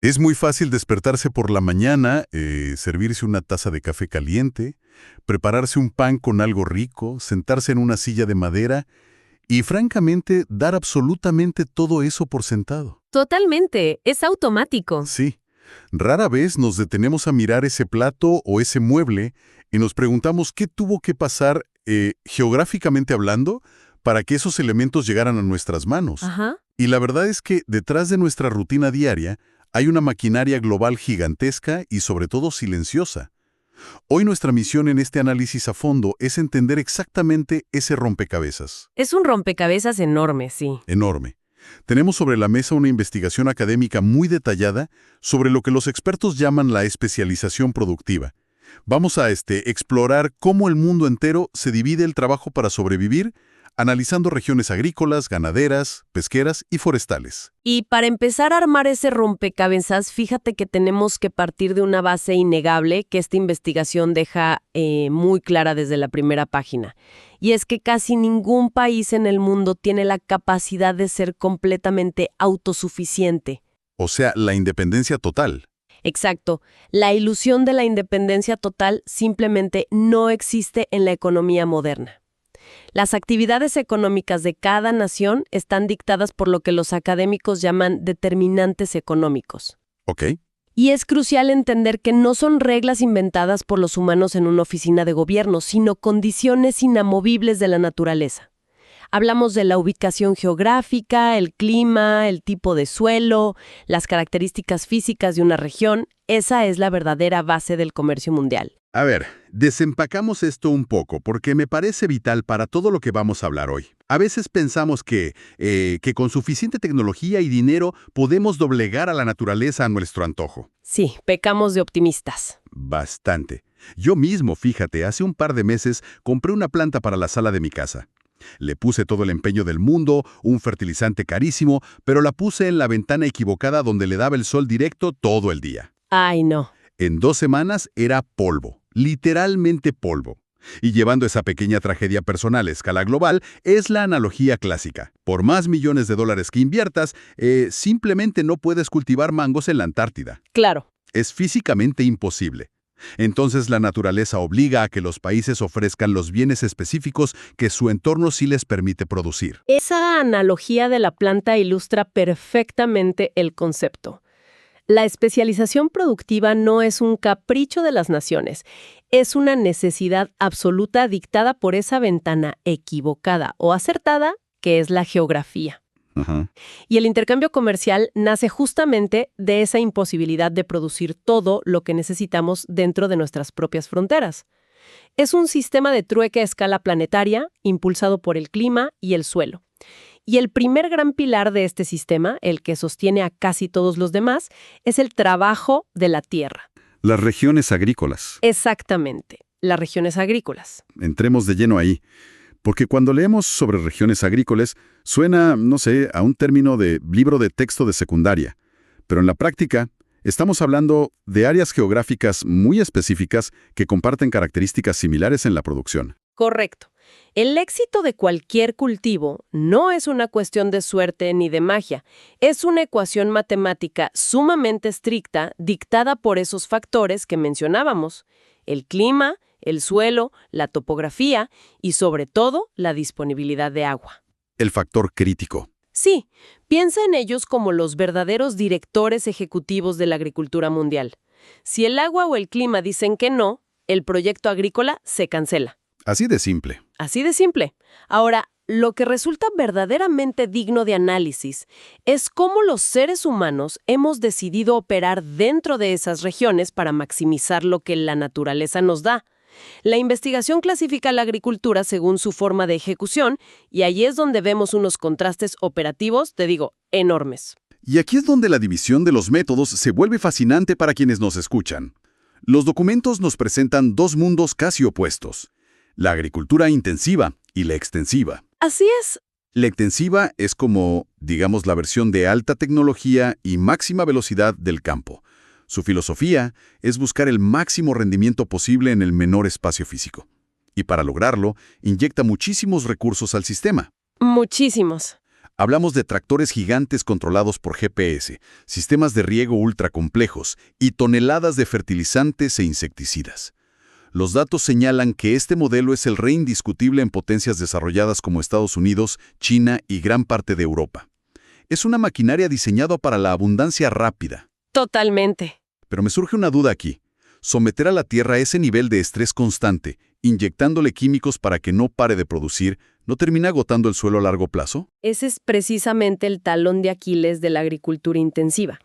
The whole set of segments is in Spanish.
Es muy fácil despertarse por la mañana, servirse una taza de café caliente, prepararse un pan con algo rico, sentarse en una silla de madera y, francamente, dar absolutamente todo eso por sentado. Totalmente, es automático. Sí, rara vez nos detenemos a mirar ese plato o ese mueble y nos preguntamos qué tuvo que pasar, geográficamente hablando, para que esos elementos llegaran a nuestras manos. Ajá. Y la verdad es que detrás de nuestra rutina diaria hay una maquinaria global gigantesca y sobre todo silenciosa. Hoy nuestra misión en este análisis a fondo es entender exactamente ese rompecabezas. Es un rompecabezas enorme, sí. Enorme. Tenemos sobre la mesa una investigación académica muy detallada sobre lo que los expertos llaman la especialización productiva. Vamos a explorar cómo el mundo entero se divide el trabajo para sobrevivir, analizando regiones agrícolas, ganaderas, pesqueras y forestales. Y para empezar a armar ese rompecabezas, fíjate que tenemos que partir de una base innegable que esta investigación deja muy clara desde la primera página. Y es que casi ningún país en el mundo tiene la capacidad de ser completamente autosuficiente. O sea, la independencia total. Exacto. La ilusión de la independencia total simplemente no existe en la economía moderna. Las actividades económicas de cada nación están dictadas por lo que los académicos llaman determinantes económicos. ¿Ok? Y es crucial entender que no son reglas inventadas por los humanos en una oficina de gobierno, sino condiciones inamovibles de la naturaleza. Hablamos de la ubicación geográfica, el clima, el tipo de suelo, las características físicas de una región. Esa es la verdadera base del comercio mundial. A ver, desempacamos esto un poco porque me parece vital para todo lo que vamos a hablar hoy. A veces pensamos que con suficiente tecnología y dinero podemos doblegar a la naturaleza a nuestro antojo. Sí, pecamos de optimistas. Bastante. Yo mismo, fíjate, hace un par de meses compré una planta para la sala de mi casa. Le puse todo el empeño del mundo, un fertilizante carísimo, pero la puse en la ventana equivocada donde le daba el sol directo todo el día. Ay, no. En 2 semanas era polvo, literalmente polvo. Y llevando esa pequeña tragedia personal a escala global, es la analogía clásica. Por más millones de dólares que inviertas, simplemente no puedes cultivar mangos en la Antártida. Claro. Es físicamente imposible. Entonces la naturaleza obliga a que los países ofrezcan los bienes específicos que su entorno sí les permite producir. Esa analogía de la planta ilustra perfectamente el concepto. La especialización productiva no es un capricho de las naciones, es una necesidad absoluta dictada por esa ventana equivocada o acertada que es la geografía. Ajá. Y el intercambio comercial nace justamente de esa imposibilidad de producir todo lo que necesitamos dentro de nuestras propias fronteras. Es un sistema de trueque a escala planetaria impulsado por el clima y el suelo. Y el primer gran pilar de este sistema, el que sostiene a casi todos los demás, es el trabajo de la tierra. Las regiones agrícolas. Exactamente, las regiones agrícolas. Entremos de lleno ahí. Porque cuando leemos sobre regiones agrícolas, suena, no sé, a un término de libro de texto de secundaria. Pero en la práctica, estamos hablando de áreas geográficas muy específicas que comparten características similares en la producción. Correcto. El éxito de cualquier cultivo no es una cuestión de suerte ni de magia. Es una ecuación matemática sumamente estricta dictada por esos factores que mencionábamos: el clima, el suelo, la topografía y, sobre todo, la disponibilidad de agua. El factor crítico. Sí, piensa en ellos como los verdaderos directores ejecutivos de la agricultura mundial. Si el agua o el clima dicen que no, el proyecto agrícola se cancela. Así de simple. Así de simple. Ahora, lo que resulta verdaderamente digno de análisis es cómo los seres humanos hemos decidido operar dentro de esas regiones para maximizar lo que la naturaleza nos da. La investigación clasifica la agricultura según su forma de ejecución y ahí es donde vemos unos contrastes operativos, te digo, enormes. Y aquí es donde la división de los métodos se vuelve fascinante para quienes nos escuchan. Los documentos nos presentan 2 mundos casi opuestos: la agricultura intensiva y la extensiva. Así es. La extensiva es como, digamos, la versión de alta tecnología y máxima velocidad del campo. Su filosofía es buscar el máximo rendimiento posible en el menor espacio físico. Y para lograrlo, inyecta muchísimos recursos al sistema. Muchísimos. Hablamos de tractores gigantes controlados por GPS, sistemas de riego ultracomplejos y toneladas de fertilizantes e insecticidas. Los datos señalan que este modelo es el rey indiscutible en potencias desarrolladas como Estados Unidos, China y gran parte de Europa. Es una maquinaria diseñada para la abundancia rápida. Totalmente. Pero me surge una duda aquí. Someter a la Tierra a ese nivel de estrés constante, inyectándole químicos para que no pare de producir, ¿no termina agotando el suelo a largo plazo? Ese es precisamente el talón de Aquiles de la agricultura intensiva.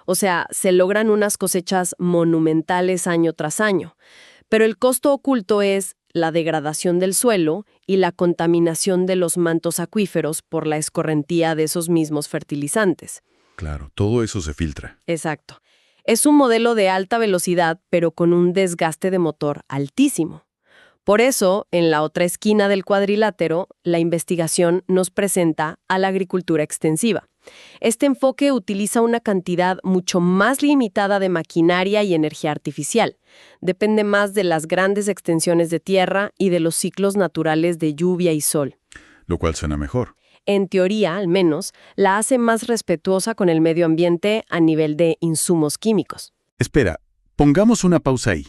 O sea, se logran unas cosechas monumentales año tras año, pero el costo oculto es la degradación del suelo y la contaminación de los mantos acuíferos por la escorrentía de esos mismos fertilizantes. Claro, todo eso se filtra. Exacto. Es un modelo de alta velocidad, pero con un desgaste de motor altísimo. Por eso, en la otra esquina del cuadrilátero, la investigación nos presenta a la agricultura extensiva. Este enfoque utiliza una cantidad mucho más limitada de maquinaria y energía artificial. Depende más de las grandes extensiones de tierra y de los ciclos naturales de lluvia y sol. Lo cual suena mejor. En teoría, al menos, la hace más respetuosa con el medio ambiente a nivel de insumos químicos. Espera, pongamos una pausa ahí.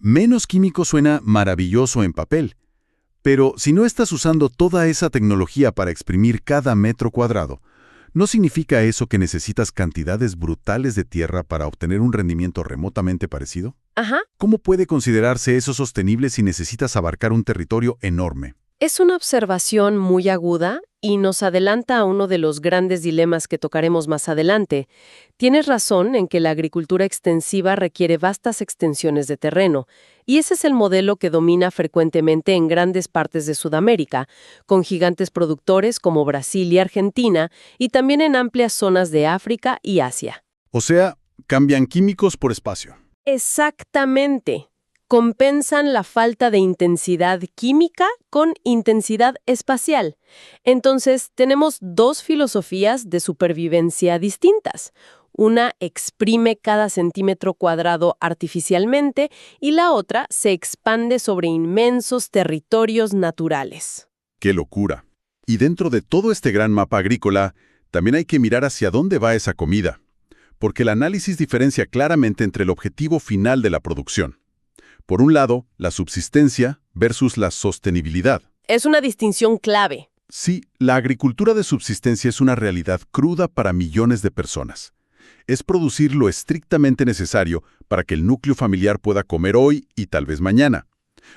Menos químico suena maravilloso en papel, pero si no estás usando toda esa tecnología para exprimir cada metro cuadrado, ¿no significa eso que necesitas cantidades brutales de tierra para obtener un rendimiento remotamente parecido? Ajá. ¿Cómo puede considerarse eso sostenible si necesitas abarcar un territorio enorme? Es una observación muy aguda y nos adelanta a uno de los grandes dilemas que tocaremos más adelante. Tienes razón en que la agricultura extensiva requiere vastas extensiones de terreno, y ese es el modelo que domina frecuentemente en grandes partes de Sudamérica, con gigantes productores como Brasil y Argentina, y también en amplias zonas de África y Asia. O sea, cambian químicos por espacio. Exactamente. Compensan la falta de intensidad química con intensidad espacial. Entonces, tenemos dos filosofías de supervivencia distintas. Una exprime cada centímetro cuadrado artificialmente y la otra se expande sobre inmensos territorios naturales. ¡Qué locura! Y dentro de todo este gran mapa agrícola, también hay que mirar hacia dónde va esa comida, porque el análisis diferencia claramente entre el objetivo final de la producción. Por un lado, la subsistencia versus la sostenibilidad. Es una distinción clave. Sí, la agricultura de subsistencia es una realidad cruda para millones de personas. Es producir lo estrictamente necesario para que el núcleo familiar pueda comer hoy y tal vez mañana.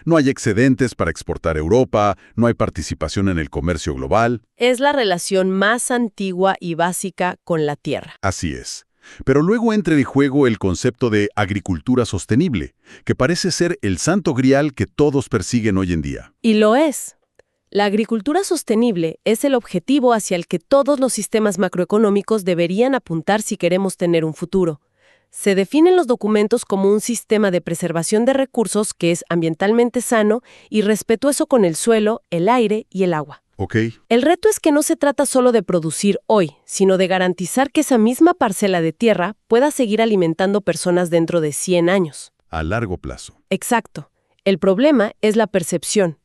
No hay excedentes para exportar a Europa, no hay participación en el comercio global. Es la relación más antigua y básica con la tierra. Así es. Pero luego entra en juego el concepto de agricultura sostenible, que parece ser el santo grial que todos persiguen hoy en día. Y lo es. La agricultura sostenible es el objetivo hacia el que todos los sistemas macroeconómicos deberían apuntar si queremos tener un futuro. Se define en los documentos como un sistema de preservación de recursos que es ambientalmente sano y respetuoso con el suelo, el aire y el agua. Ok. El reto es que no se trata solo de producir hoy, sino de garantizar que esa misma parcela de tierra pueda seguir alimentando personas dentro de 100 años. A largo plazo. Exacto. El problema es la percepción.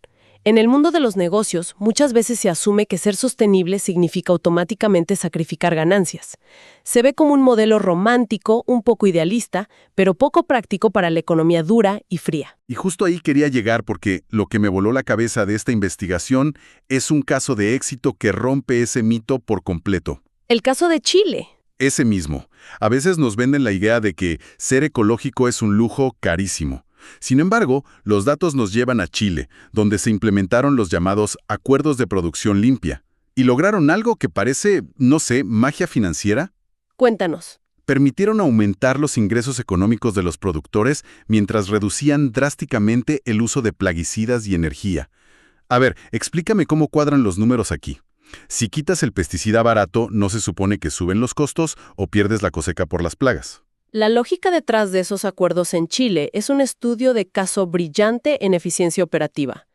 En el mundo de los negocios, muchas veces se asume que ser sostenible significa automáticamente sacrificar ganancias. Se ve como un modelo romántico, un poco idealista, pero poco práctico para la economía dura y fría. Y justo ahí quería llegar porque lo que me voló la cabeza de esta investigación es un caso de éxito que rompe ese mito por completo. El caso de Chile. Ese mismo. A veces nos venden la idea de que ser ecológico es un lujo carísimo. Sin embargo, los datos nos llevan a Chile, donde se implementaron los llamados acuerdos de producción limpia, y lograron algo que parece, no sé, magia financiera. Cuéntanos. Permitieron aumentar los ingresos económicos de los productores mientras reducían drásticamente el uso de plaguicidas y energía. A ver, explícame cómo cuadran los números aquí. Si quitas el pesticida barato, ¿no se supone que suben los costos o pierdes la cosecha por las plagas? La lógica detrás de esos acuerdos en Chile es un estudio de caso brillante en eficiencia operativa.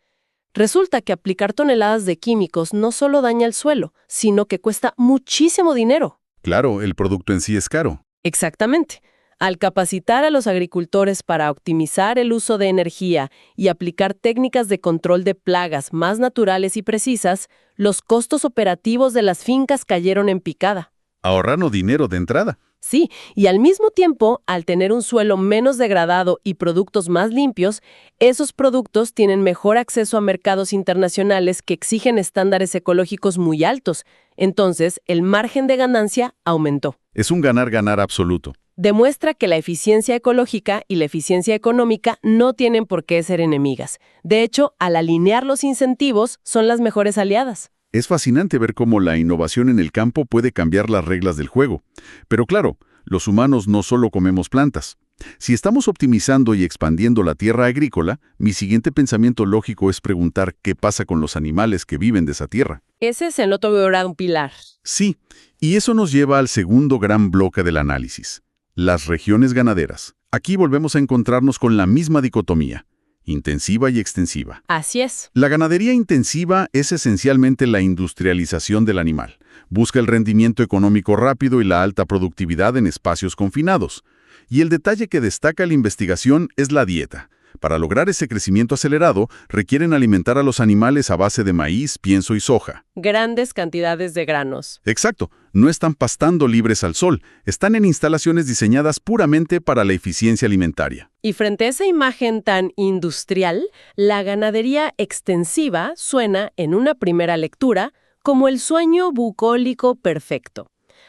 Resulta que aplicar toneladas de químicos no solo daña el suelo, sino que cuesta muchísimo dinero. Claro, el producto en sí es caro. Exactamente. Al capacitar a los agricultores para optimizar el uso de energía y aplicar técnicas de control de plagas más naturales y precisas, los costos operativos de las fincas cayeron en picada. Ahorrando dinero de entrada. Sí, y al mismo tiempo, al tener un suelo menos degradado y productos más limpios, esos productos tienen mejor acceso a mercados internacionales que exigen estándares ecológicos muy altos. Entonces, el margen de ganancia aumentó. Es un ganar-ganar absoluto. Demuestra que la eficiencia ecológica y la eficiencia económica no tienen por qué ser enemigas. De hecho, al alinear los incentivos, son las mejores aliadas. Es fascinante ver cómo la innovación en el campo puede cambiar las reglas del juego. Pero claro, los humanos no solo comemos plantas. Si estamos optimizando y expandiendo la tierra agrícola, mi siguiente pensamiento lógico es preguntar qué pasa con los animales que viven de esa tierra. Ese es el otro gran pilar. Sí, y eso nos lleva al segundo gran bloque del análisis. Las regiones ganaderas. Aquí volvemos a encontrarnos con la misma dicotomía, intensiva y extensiva. Así es. La ganadería intensiva es esencialmente la industrialización del animal. Busca el rendimiento económico rápido y la alta productividad en espacios confinados. Y el detalle que destaca la investigación es la dieta. Para lograr ese crecimiento acelerado, requieren alimentar a los animales a base de maíz, pienso y soja. Grandes cantidades de granos. Exacto. No están pastando libres al sol. Están en instalaciones diseñadas puramente para la eficiencia alimentaria. Y frente a esa imagen tan industrial, la ganadería extensiva suena, en una primera lectura, como el sueño bucólico perfecto.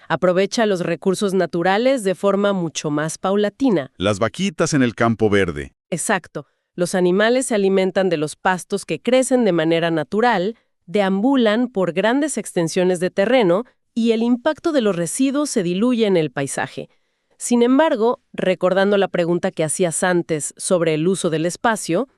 Aprovecha los recursos naturales de forma mucho más paulatina. Las vaquitas en el campo verde. Exacto. Los animales se alimentan de los pastos que crecen de manera natural, deambulan por grandes extensiones de terreno y el impacto de los residuos se diluye en el paisaje. Sin embargo, recordando la pregunta que hacías antes sobre el uso del espacio,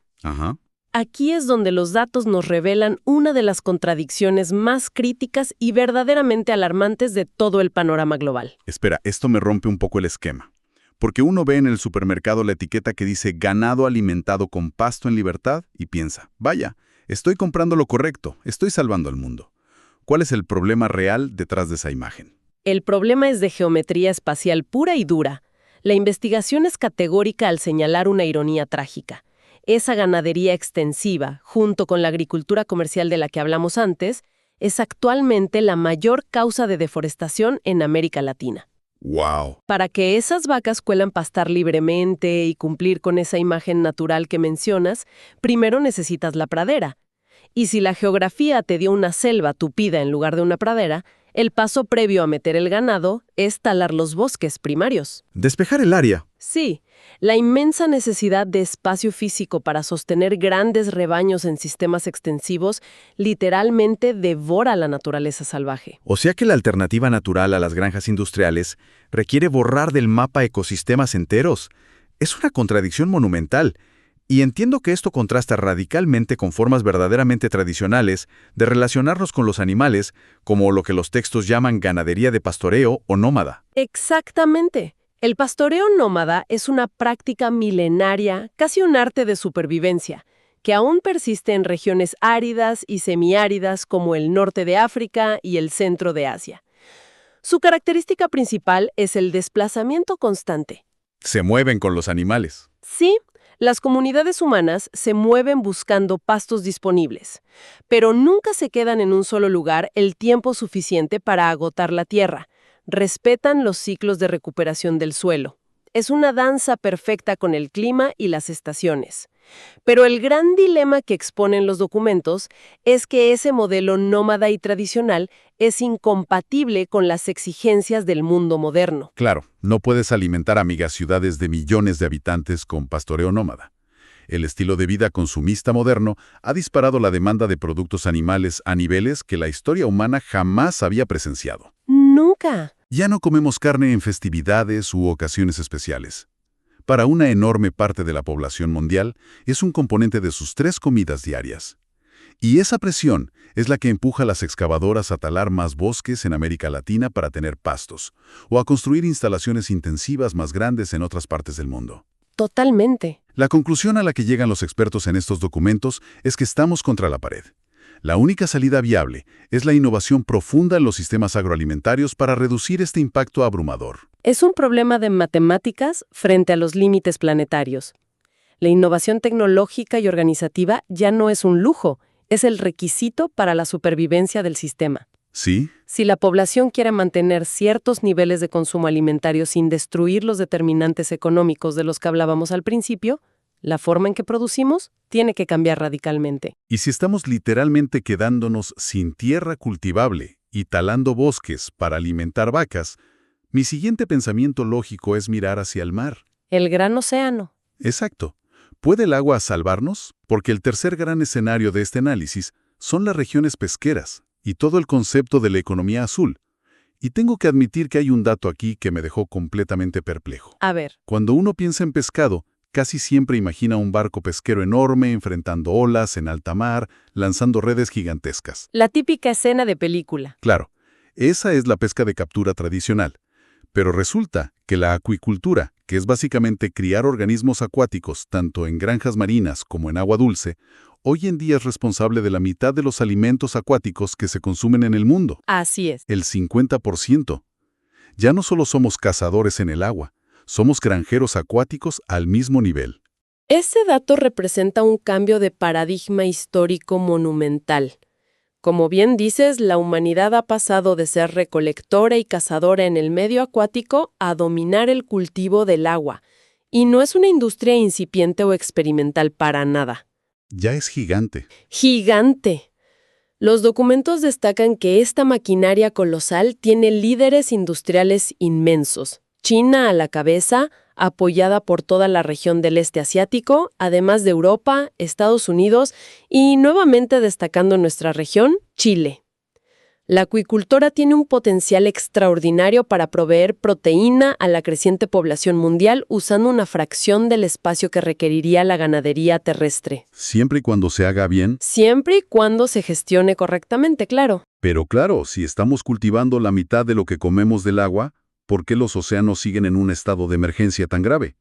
aquí es donde los datos nos revelan una de las contradicciones más críticas y verdaderamente alarmantes de todo el panorama global. Espera, esto me rompe un poco el esquema. Porque uno ve en el supermercado la etiqueta que dice ganado alimentado con pasto en libertad y piensa, vaya, estoy comprando lo correcto, estoy salvando al mundo. ¿Cuál es el problema real detrás de esa imagen? El problema es de geometría espacial pura y dura. La investigación es categórica al señalar una ironía trágica. Esa ganadería extensiva, junto con la agricultura comercial de la que hablamos antes, es actualmente la mayor causa de deforestación en América Latina. ¡Wow! Para que esas vacas puedan pastar libremente y cumplir con esa imagen natural que mencionas, primero necesitas la pradera. Y si la geografía te dio una selva tupida en lugar de una pradera, el paso previo a meter el ganado es talar los bosques primarios. Despejar el área. Sí, la inmensa necesidad de espacio físico para sostener grandes rebaños en sistemas extensivos literalmente devora la naturaleza salvaje. O sea que la alternativa natural a las granjas industriales requiere borrar del mapa ecosistemas enteros. Es una contradicción monumental. Y entiendo que esto contrasta radicalmente con formas verdaderamente tradicionales de relacionarnos con los animales, como lo que los textos llaman ganadería de pastoreo o nómada. Exactamente. El pastoreo nómada es una práctica milenaria, casi un arte de supervivencia, que aún persiste en regiones áridas y semiáridas como el norte de África y el centro de Asia. Su característica principal es el desplazamiento constante. Se mueven con los animales. Sí, las comunidades humanas se mueven buscando pastos disponibles, pero nunca se quedan en un solo lugar el tiempo suficiente para agotar la tierra. Respetan los ciclos de recuperación del suelo. Es una danza perfecta con el clima y las estaciones. Pero el gran dilema que exponen los documentos es que ese modelo nómada y tradicional es incompatible con las exigencias del mundo moderno. Claro, no puedes alimentar a megaciudades de millones de habitantes con pastoreo nómada. El estilo de vida consumista moderno ha disparado la demanda de productos animales a niveles que la historia humana jamás había presenciado. Nunca. Ya no comemos carne en festividades u ocasiones especiales. Para una enorme parte de la población mundial, es un componente de sus 3 comidas diarias. Y esa presión es la que empuja a las excavadoras a talar más bosques en América Latina para tener pastos, o a construir instalaciones intensivas más grandes en otras partes del mundo. Totalmente. La conclusión a la que llegan los expertos en estos documentos es que estamos contra la pared. La única salida viable es la innovación profunda en los sistemas agroalimentarios para reducir este impacto abrumador. Es un problema de matemáticas frente a los límites planetarios. La innovación tecnológica y organizativa ya no es un lujo, es el requisito para la supervivencia del sistema. ¿Sí? Si la población quiere mantener ciertos niveles de consumo alimentario sin destruir los determinantes económicos de los que hablábamos al principio, la forma en que producimos tiene que cambiar radicalmente. Y si estamos literalmente quedándonos sin tierra cultivable y talando bosques para alimentar vacas, mi siguiente pensamiento lógico es mirar hacia el mar. El gran océano. Exacto. ¿Puede el agua salvarnos? Porque el tercer gran escenario de este análisis son las regiones pesqueras y todo el concepto de la economía azul. Y tengo que admitir que hay un dato aquí que me dejó completamente perplejo. A ver, Cuando uno piensa en pescado, casi siempre imagina un barco pesquero enorme enfrentando olas en alta mar, lanzando redes gigantescas. la típica escena de película. Claro, esa es la pesca de captura tradicional. Pero resulta que la acuicultura, que es básicamente criar organismos acuáticos tanto en granjas marinas como en agua dulce, hoy en día es responsable de la mitad de los alimentos acuáticos que se consumen en el mundo, Así es. el 50%. Ya no solo somos cazadores en el agua, somos granjeros acuáticos al mismo nivel. Ese dato representa un cambio de paradigma histórico monumental. Como bien dices, la humanidad ha pasado de ser recolectora y cazadora en el medio acuático a dominar el cultivo del agua. Y no es una industria incipiente o experimental para nada. Ya es gigante. ¡Gigante! Los documentos destacan que esta maquinaria colosal tiene líderes industriales inmensos. China a la cabeza, apoyada por toda la región del este asiático, además de Europa, Estados Unidos y, nuevamente destacando nuestra región, Chile. La acuicultura tiene un potencial extraordinario para proveer proteína a la creciente población mundial usando una fracción del espacio que requeriría la ganadería terrestre. Siempre y cuando se haga bien. Siempre y cuando se gestione correctamente, claro. Pero claro, si estamos cultivando la mitad de lo que comemos del agua, ¿por qué los océanos siguen en un estado de emergencia tan grave?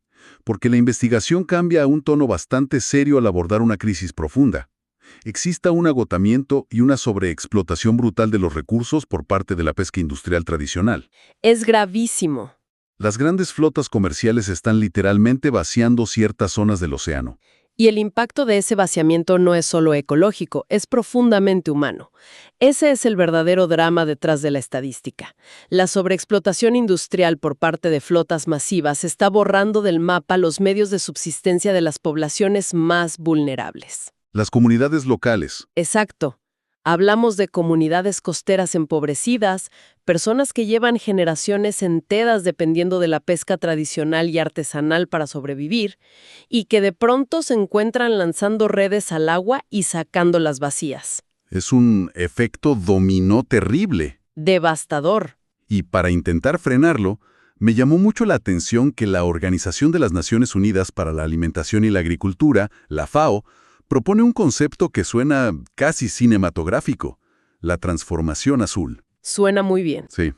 Porque la investigación cambia a un tono bastante serio al abordar una crisis profunda. Exista un agotamiento y una sobreexplotación brutal de los recursos por parte de la pesca industrial tradicional. Es gravísimo. Las grandes flotas comerciales están literalmente vaciando ciertas zonas del océano. Y el impacto de ese vaciamiento no es solo ecológico, es profundamente humano. Ese es el verdadero drama detrás de la estadística. La sobreexplotación industrial por parte de flotas masivas está borrando del mapa los medios de subsistencia de las poblaciones más vulnerables. Las comunidades locales. Exacto. Hablamos de comunidades costeras empobrecidas, personas que llevan generaciones enteras dependiendo de la pesca tradicional y artesanal para sobrevivir, y que de pronto se encuentran lanzando redes al agua y sacándolas vacías. Es un efecto dominó terrible. Devastador. Y para intentar frenarlo, me llamó mucho la atención que la Organización de las Naciones Unidas para la Alimentación y la Agricultura, la FAO, propone un concepto que suena casi cinematográfico, la transformación azul. Suena muy bien. Sí.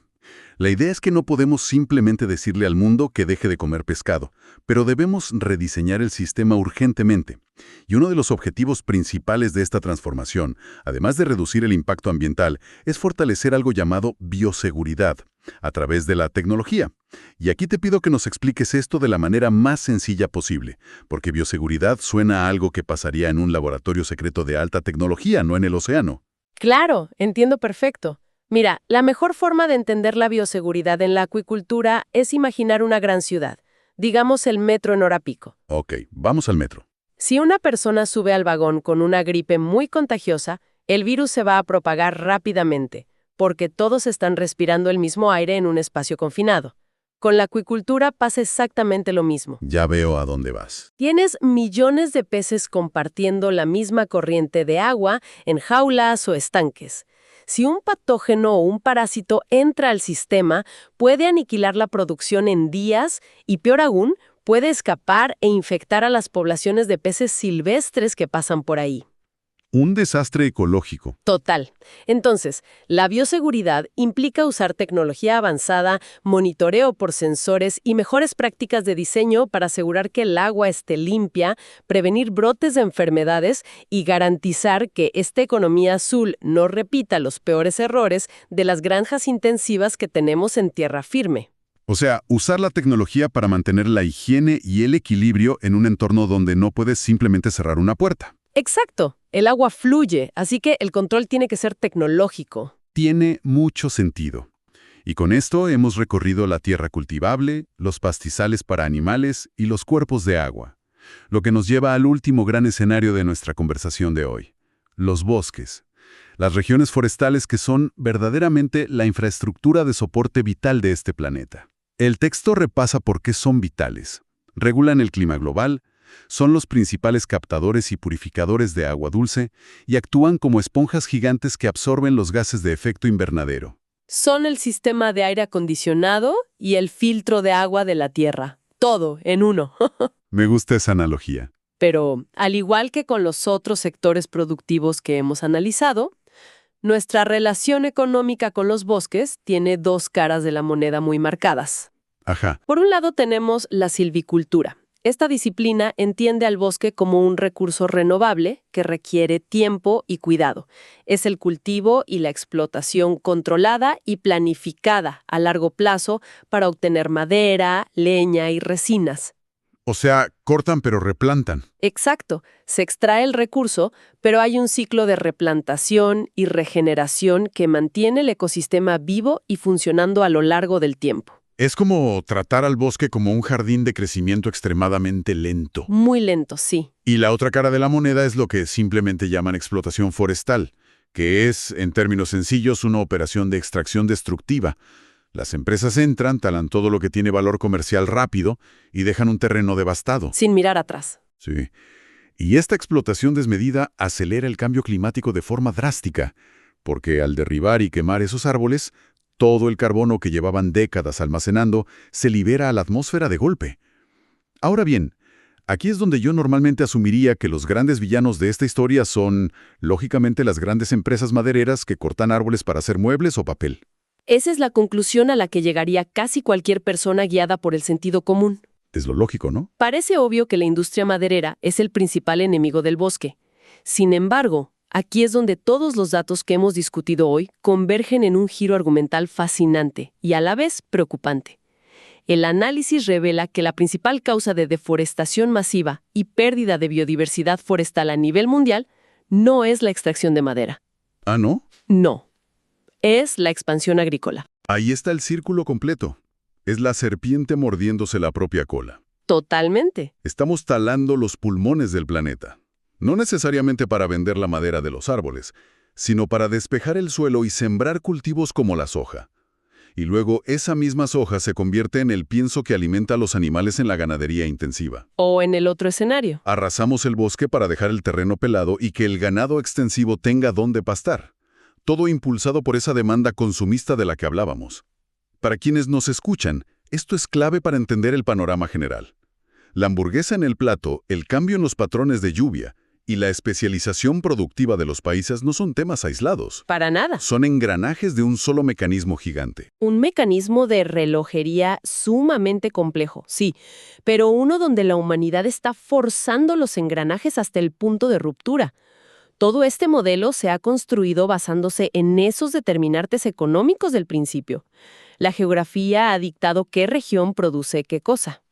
La idea es que no podemos simplemente decirle al mundo que deje de comer pescado, pero debemos rediseñar el sistema urgentemente. Y uno de los objetivos principales de esta transformación, además de reducir el impacto ambiental, es fortalecer algo llamado bioseguridad, a través de la tecnología. Y aquí te pido que nos expliques esto de la manera más sencilla posible, porque bioseguridad suena a algo que pasaría en un laboratorio secreto de alta tecnología, no en el océano. Claro, entiendo perfecto. Mira, la mejor forma de entender la bioseguridad en la acuicultura es imaginar una gran ciudad, digamos el metro en hora pico. Ok, vamos al metro. Si una persona sube al vagón con una gripe muy contagiosa, el virus se va a propagar rápidamente, porque todos están respirando el mismo aire en un espacio confinado. Con la acuicultura pasa exactamente lo mismo. Ya veo a dónde vas. Tienes millones de peces compartiendo la misma corriente de agua en jaulas o estanques. Si un patógeno o un parásito entra al sistema, puede aniquilar la producción en días y, peor aún, puede escapar e infectar a las poblaciones de peces silvestres que pasan por ahí. Un desastre ecológico. Total. Entonces, la bioseguridad implica usar tecnología avanzada, monitoreo por sensores y mejores prácticas de diseño para asegurar que el agua esté limpia, prevenir brotes de enfermedades y garantizar que esta economía azul no repita los peores errores de las granjas intensivas que tenemos en tierra firme. O sea, usar la tecnología para mantener la higiene y el equilibrio en un entorno donde no puedes simplemente cerrar una puerta. Exacto. El agua fluye, así que el control tiene que ser tecnológico. Tiene mucho sentido. Y con esto hemos recorrido la tierra cultivable, los pastizales para animales y los cuerpos de agua. Lo que nos lleva al último gran escenario de nuestra conversación de hoy: los bosques. Las regiones forestales que son verdaderamente la infraestructura de soporte vital de este planeta. El texto repasa por qué son vitales. Regulan el clima global, son los principales captadores y purificadores de agua dulce y actúan como esponjas gigantes que absorben los gases de efecto invernadero. Son el sistema de aire acondicionado y el filtro de agua de la Tierra. Todo en uno. Me gusta esa analogía. Pero, al igual que con los otros sectores productivos que hemos analizado, nuestra relación económica con los bosques tiene dos caras de la moneda muy marcadas. Ajá. Por un lado tenemos la silvicultura. Esta disciplina entiende al bosque como un recurso renovable que requiere tiempo y cuidado. Es el cultivo y la explotación controlada y planificada a largo plazo para obtener madera, leña y resinas. O sea, cortan pero replantan. Exacto, se extrae el recurso, pero hay un ciclo de replantación y regeneración que mantiene el ecosistema vivo y funcionando a lo largo del tiempo. Es como tratar al bosque como un jardín de crecimiento extremadamente lento. Muy lento, sí. Y la otra cara de la moneda es lo que simplemente llaman explotación forestal, que es, en términos sencillos, una operación de extracción destructiva. Las empresas entran, talan todo lo que tiene valor comercial rápido y dejan un terreno devastado. Sin mirar atrás. Sí. Y esta explotación desmedida acelera el cambio climático de forma drástica, porque al derribar y quemar esos árboles, todo el carbono que llevaban décadas almacenando se libera a la atmósfera de golpe. Ahora bien, aquí es donde yo normalmente asumiría que los grandes villanos de esta historia son, lógicamente, las grandes empresas madereras que cortan árboles para hacer muebles o papel. Esa es la conclusión a la que llegaría casi cualquier persona guiada por el sentido común. Es lo lógico, ¿no? Parece obvio que la industria maderera es el principal enemigo del bosque. Sin embargo, aquí es donde todos los datos que hemos discutido hoy convergen en un giro argumental fascinante y a la vez preocupante. El análisis revela que la principal causa de deforestación masiva y pérdida de biodiversidad forestal a nivel mundial no es la extracción de madera. ¿Ah, no? No. Es la expansión agrícola. Ahí está el círculo completo. Es la serpiente mordiéndose la propia cola. Totalmente. Estamos talando los pulmones del planeta. No necesariamente para vender la madera de los árboles, sino para despejar el suelo y sembrar cultivos como la soja. Y luego esa misma soja se convierte en el pienso que alimenta a los animales en la ganadería intensiva. O en el otro escenario. Arrasamos el bosque para dejar el terreno pelado y que el ganado extensivo tenga dónde pastar. Todo impulsado por esa demanda consumista de la que hablábamos. Para quienes nos escuchan, esto es clave para entender el panorama general. La hamburguesa en el plato, el cambio en los patrones de lluvia y la especialización productiva de los países no son temas aislados. Para nada. Son engranajes de un solo mecanismo gigante. Un mecanismo de relojería sumamente complejo, sí, pero uno donde la humanidad está forzando los engranajes hasta el punto de ruptura. Todo este modelo se ha construido basándose en esos determinantes económicos del principio. La geografía ha dictado qué región produce qué cosa.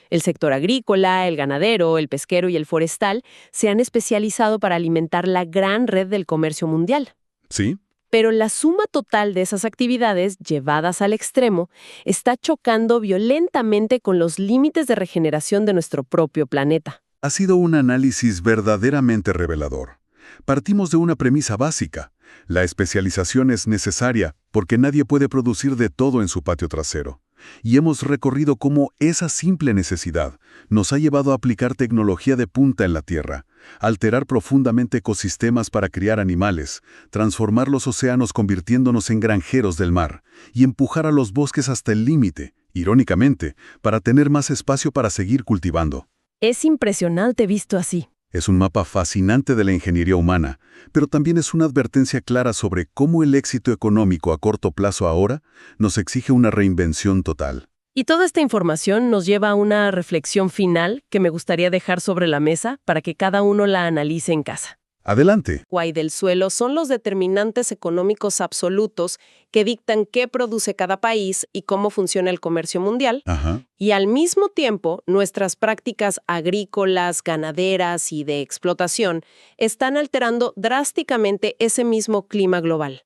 El sector agrícola, el ganadero, el pesquero y el forestal se han especializado para alimentar la gran red del comercio mundial. ¿Sí? Pero la suma total de esas actividades, llevadas al extremo, está chocando violentamente con los límites de regeneración de nuestro propio planeta. Ha sido un análisis verdaderamente revelador. Partimos de una premisa básica. La especialización es necesaria porque nadie puede producir de todo en su patio trasero. Y hemos recorrido cómo esa simple necesidad nos ha llevado a aplicar tecnología de punta en la Tierra, alterar profundamente ecosistemas para criar animales, transformar los océanos convirtiéndonos en granjeros del mar y empujar a los bosques hasta el límite, irónicamente, para tener más espacio para seguir cultivando. Es impresionante visto así. Es un mapa fascinante de la ingeniería humana, pero también es una advertencia clara sobre cómo el éxito económico a corto plazo ahora nos exige una reinvención total. Y toda esta información nos lleva a una reflexión final que me gustaría dejar sobre la mesa para que cada uno la analice en casa. Adelante. Agua y del suelo son los determinantes económicos absolutos que dictan qué produce cada país y cómo funciona el comercio mundial. Ajá. Y al mismo tiempo, nuestras prácticas agrícolas, ganaderas y de explotación están alterando drásticamente ese mismo clima global.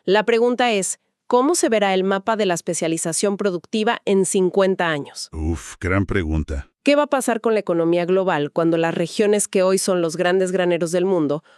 La pregunta es, ¿cómo se verá el mapa de la especialización productiva en 50 años? Gran pregunta. ¿Qué va a pasar con la economía global cuando las regiones que hoy son los grandes graneros del mundo